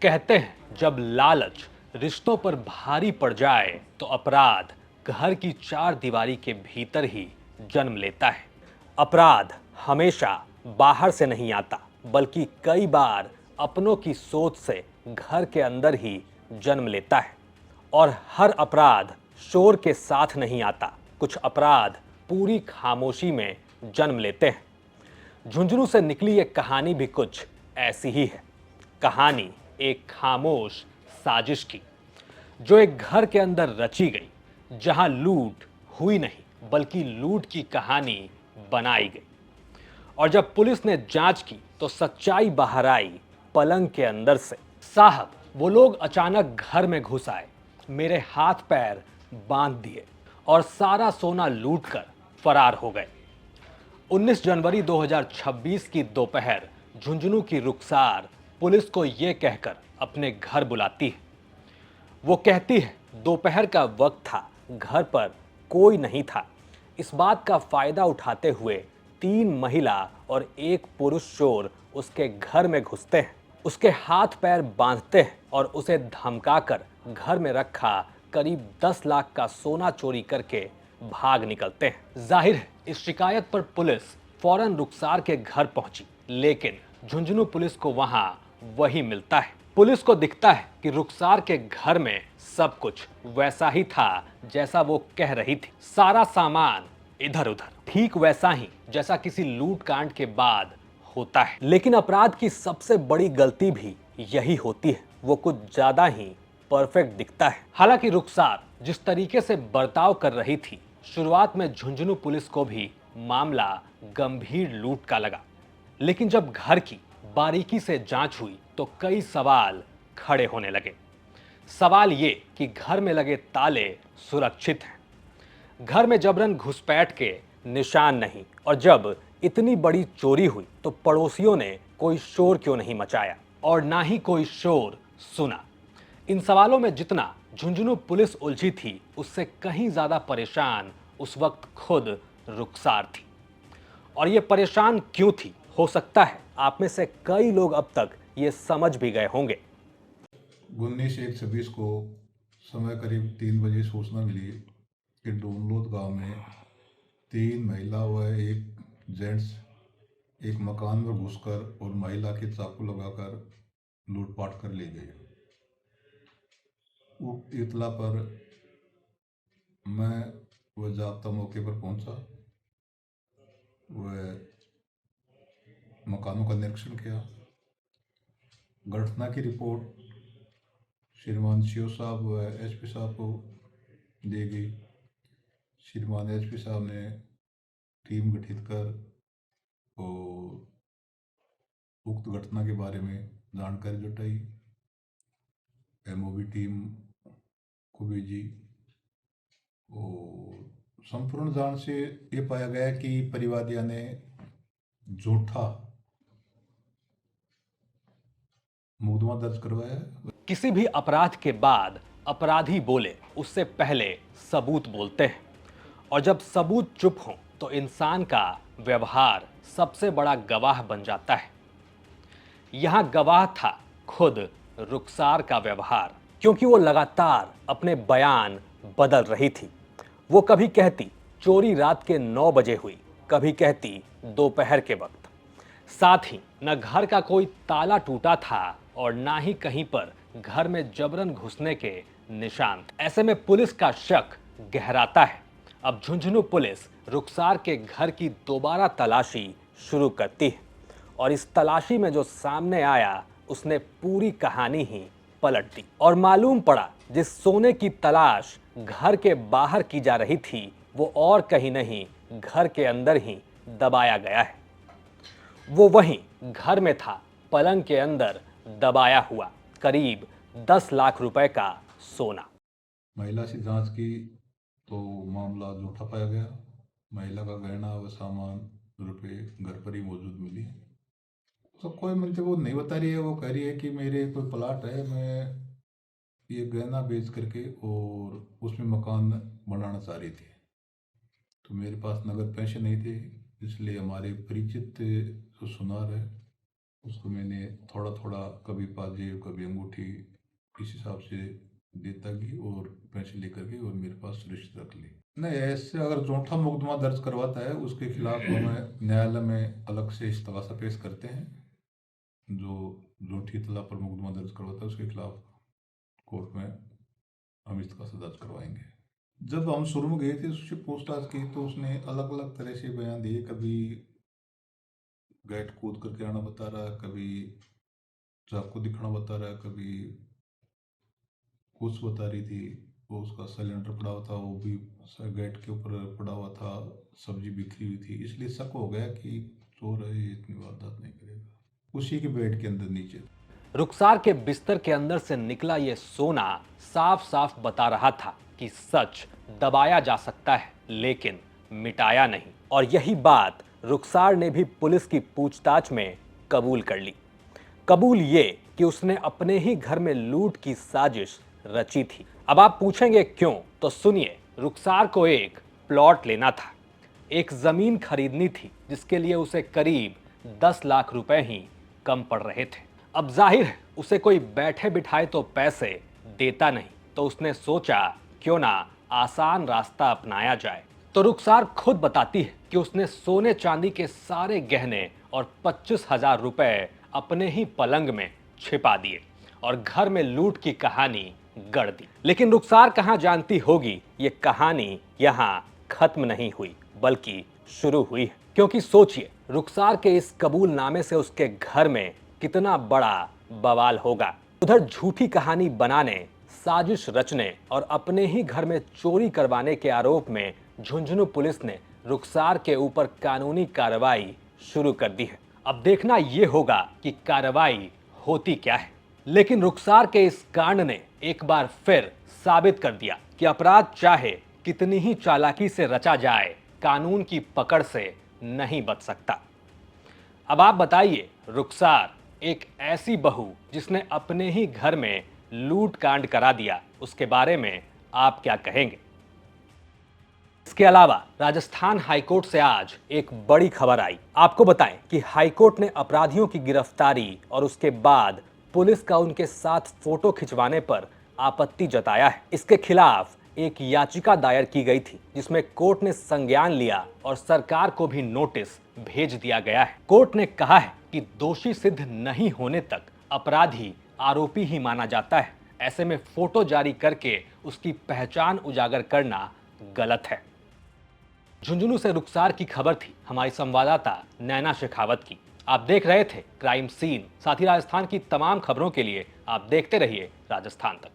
कहते हैं जब लालच रिश्तों पर भारी पड़ जाए तो अपराध घर की चार दीवारी के भीतर ही जन्म लेता है। अपराध हमेशा बाहर से नहीं आता, बल्कि कई बार अपनों की सोच से घर के अंदर ही जन्म लेता है। और हर अपराध शोर के साथ नहीं आता, कुछ अपराध पूरी खामोशी में जन्म लेते हैं। झुंझुनू से निकली ये कहानी भी कुछ ऐसी ही है। कहानी एक खामोश साजिश की, जो एक घर के अंदर रची गई, जहां लूट हुई नहीं बल्कि लूट की कहानी बनाई गई। और जब पुलिस ने जांच की तो सच्चाई बाहर आई पलंग के अंदर से। साहब, वो लोग अचानक घर में घुस आए, मेरे हाथ पैर बांध दिए और सारा सोना लूटकर फरार हो गए। 19 जनवरी 2026 की दोपहर झुंझुनू की रुखसार पुलिस को यह कहकर अपने घर बुलाती है। वो कहती है दोपहर का वक्त था, घर पर कोई नहीं था। इस बात का फायदा उठाते हुए 3 महिला और एक पुरुष चोर उसके घर में घुसते हैं, उसके हाथ पैर बांधते हैं और उसे धमकाकर घर में रखा करीब 10 लाख का सोना चोरी करके भाग निकलते हैं। जाहिर है इस शिकायत पर पुलिस फौरन रुखसार के घर पहुंची, लेकिन झुंझुनू पुलिस को वहां वही मिलता है। पुलिस को दिखता है कि रुखसार के घर में सब कुछ वैसा ही था जैसा वो कह रही थी। सारा सामान इधर उधर, ठीक वैसा ही जैसा किसी लूट कांड के बाद होता है। लेकिन अपराध की सबसे बड़ी गलती भी यही होती है, वो कुछ ज्यादा ही परफेक्ट दिखता है। हालांकि रुखसार जिस तरीके से बर्ताव कर रही थी, शुरुआत में झुंझुनू पुलिस को भी मामला गंभीर लूट का लगा। लेकिन जब घर की बारीकी से जांच हुई तो कई सवाल खड़े होने लगे। सवाल ये कि घर में लगे ताले सुरक्षित हैं, घर में जबरन घुसपैठ के निशान नहीं, और जब इतनी बड़ी चोरी हुई तो पड़ोसियों ने कोई शोर क्यों नहीं मचाया और ना ही कोई शोर सुना। इन सवालों में जितना झुंझुनू पुलिस उलझी थी, उससे कहीं ज्यादा परेशान उस वक्त खुद रुखसार थी। और ये परेशान क्यों थी, हो सकता है आप में से कई लोग अब तक ये समझ भी गए होंगे। 19/1/26 को समय करीब 3 बजे सूचना मिली कि डोनलोद गांव में 3 महिला व एक जेंट्स एक मकान में घुसकर और महिला के चाकू लगाकर लूटपाट कर ले गए। उक्त इतला पर मैं वह जाब्ता मौके पर पहुंचा, वह मकानों का निरीक्षण किया। घटना की रिपोर्ट श्रीमान सीओ साहब व एसपी साहब को दी गई। श्रीमान एसपी साहब ने टीम गठित कर और उक्त घटना के बारे में जानकारी जुटाई। एमओबी टीम को भेजी और संपूर्ण जांच से ये पाया गया कि परिवादियों ने झूठा मुकदमा दर्ज करवाया है। किसी भी अपराध के बाद अपराधी बोले उससे पहले सबूत बोलते हैं, और जब सबूत चुप हो तो इंसान का व्यवहार सबसे बड़ा गवाह बन जाता है। यहां गवाह था खुद रुखसार का व्यवहार, क्योंकि वो लगातार अपने बयान बदल रही थी। वो कभी कहती चोरी रात के 9 बजे हुई, कभी कहती दोपहर के वक्त। साथ ही न घर का कोई ताला टूटा था और ना ही कहीं पर घर में जबरन घुसने के निशान थे। ऐसे में पुलिस का शक गहराता है। अब झुंझुनू पुलिस रुखसार के घर की दोबारा तलाशी शुरू करती है, और इस तलाशी में जो सामने आया उसने पूरी कहानी ही पलट दी। और मालूम पड़ा जिस सोने की तलाश घर के बाहर की जा रही थी, वो और कहीं नहीं, घर के अंदर ही दबाया गया है। वो वहीं घर में था, पलंग के अंदर दबाया हुआ करीब 10 लाख रुपए का सोना। महिला से जांच की तो मामला झूठा पाया गया। महिला का गहना व सामान रुपये घर पर ही मौजूद मिली। तो कोई मुझे वो नहीं बता रही है, वो कह रही है कि मेरे कोई प्लाट है, मैं ये गहना बेच करके और उसमें मकान बनाना चाह रही थी। तो मेरे पास नगद पैसे नहीं थे, इसलिए हमारे परिचित जो सुनार है उसको मैंने थोड़ा थोड़ा कभी पाजेब कभी अंगूठी इस हिसाब से देता गई और पैसे लेकर गई और मेरे पास रिश्ते रख ली। नहीं, ऐसे अगर झूठा मुकदमा दर्ज करवाता है उसके खिलाफ हमें न्यायालय में अलग से इस्तगासा पेश करते हैं। जो झूठी इतला पर मुकदमा दर्ज करवाता है उसके खिलाफ कोर्ट में हम इस्तगासा दर्ज करवाएंगे। जब हम शुरू में गए थे उससे पूछताछ की तो उसने अलग अलग तरह से बयान दिए। कभी गेट कूद करके आना बता रहा है, कभी चाकू दिखाना बता रहा है, कभी कुछ बता रही थी। वो उसका सिलेंडर पड़ा हुआ था, वो भी गेट के ऊपर पड़ा हुआ था, सब्जी बिखरी हुई थी। इसलिए शक हो गया कि चोर है, ये इतनी वारदात नहीं करेगा। उसी के बेड के अंदर नीचे रुखसार के बिस्तर के अंदर से निकला ये सोना साफ साफ बता रहा था कि सच दबाया जा सकता है लेकिन मिटाया नहीं। और यही बात रुखसार ने भी पुलिस की पूछताछ में कबूल कर ली। कबूल ये कि उसने अपने ही घर में लूट की साजिश रची थी। अब आप पूछेंगे क्यों, तो सुनिए। रुखसार को एक प्लॉट लेना था, एक जमीन खरीदनी थी जिसके लिए उसे करीब 10 लाख रुपए ही कम पड़ रहे थे। अब जाहिर है उसे कोई बैठे बिठाए तो पैसे देता नहीं, तो उसने सोचा क्यों ना आसान रास्ता अपनाया जाए। तो रुखसार खुद बताती है कि उसने सोने चांदी के सारे गहने और 25,000 रुपए अपने ही पलंग में छिपा दिए और घर में लूट की कहानी गढ़ दी। लेकिन रुखसार कहां जानती होगी ये कहानी यहां खत्म नहीं हुई बल्कि शुरू हुई है। क्योंकि सोचिए, रुखसार के इस कबूलनामे से उसके घर में कितना बड़ा बवाल होगा। उधर झूठी कहानी बनाने, साजिश रचने और अपने ही घर में चोरी करवाने के आरोप में झुंझुनू पुलिस ने रुखसार के ऊपर कानूनी कार्रवाई शुरू कर दी है। अब देखना यह होगा कि कार्रवाई होती क्या है। लेकिन रुखसार के इस कांड ने एक बार फिर साबित कर दिया कि अपराध चाहे कितनी ही चालाकी से रचा जाए, कानून की पकड़ से नहीं बच सकता। अब आप बताइए, रुखसार एक ऐसी बहू जिसने अपने ही घर में लूट कांड करा दिया, उसके बारे में आप क्या कहेंगे? इसके अलावा राजस्थान हाईकोर्ट से आज एक बड़ी खबर आई। आपको बताएं कि हाईकोर्ट ने अपराधियों की गिरफ्तारी और उसके बाद पुलिस का उनके साथ फोटो खिंचवाने पर आपत्ति जताया है। इसके खिलाफ एक याचिका दायर की गई थी जिसमें कोर्ट ने संज्ञान लिया और सरकार को भी नोटिस भेज दिया गया है। कोर्ट ने कहा है कि दोषी सिद्ध नहीं होने तक अपराधी आरोपी ही माना जाता है। ऐसे में फोटो जारी करके उसकी पहचान उजागर करना गलत है। झुंझुनू से रुखसार की खबर थी हमारी संवाददाता नैना शेखावत की। आप देख रहे थे क्राइम सीन। साथ ही राजस्थान की तमाम खबरों के लिए आप देखते रहिए राजस्थान तक।